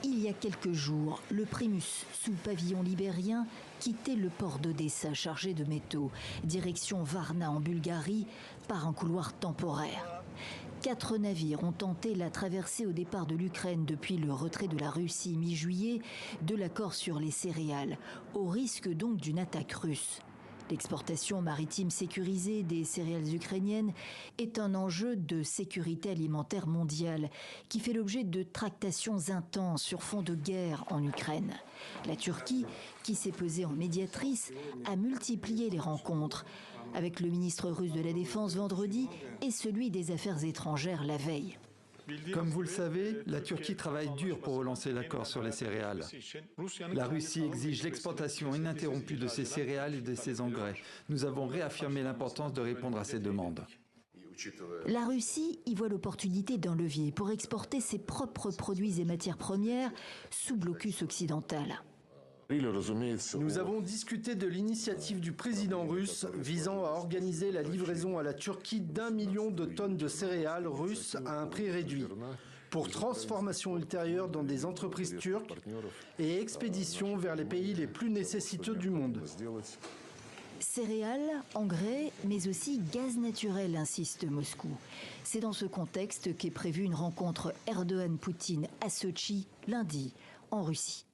Il y a quelques jours, le Primus, sous pavillon libérien, quittait le port d'Odessa chargé de métaux, direction Varna en Bulgarie, par un couloir temporaire. 4 navires ont tenté la traversée au départ de l'Ukraine depuis le retrait de la Russie mi-juillet de l'accord sur les céréales, au risque donc d'une attaque russe. L'exportation maritime sécurisée des céréales ukrainiennes est un enjeu de sécurité alimentaire mondiale qui fait l'objet de tractations intenses sur fond de guerre en Ukraine. La Turquie, qui s'est posée en médiatrice, a multiplié les rencontres avec le ministre russe de la Défense vendredi et celui des Affaires étrangères la veille. Comme vous le savez, la Turquie travaille dur pour relancer l'accord sur les céréales. La Russie exige l'exportation ininterrompue de ces céréales et de ces engrais. Nous avons réaffirmé l'importance de répondre à ces demandes. La Russie y voit l'opportunité d'un levier pour exporter ses propres produits et matières premières sous blocus occidental. Nous avons discuté de l'initiative du président russe visant à organiser la livraison à la Turquie d'1 million de tonnes de céréales russes à un prix réduit, pour transformation ultérieure dans des entreprises turques et expédition vers les pays les plus nécessiteux du monde. Céréales, engrais, mais aussi gaz naturel, insiste Moscou. C'est dans ce contexte qu'est prévue une rencontre Erdogan-Poutine à Sotchi lundi, en Russie.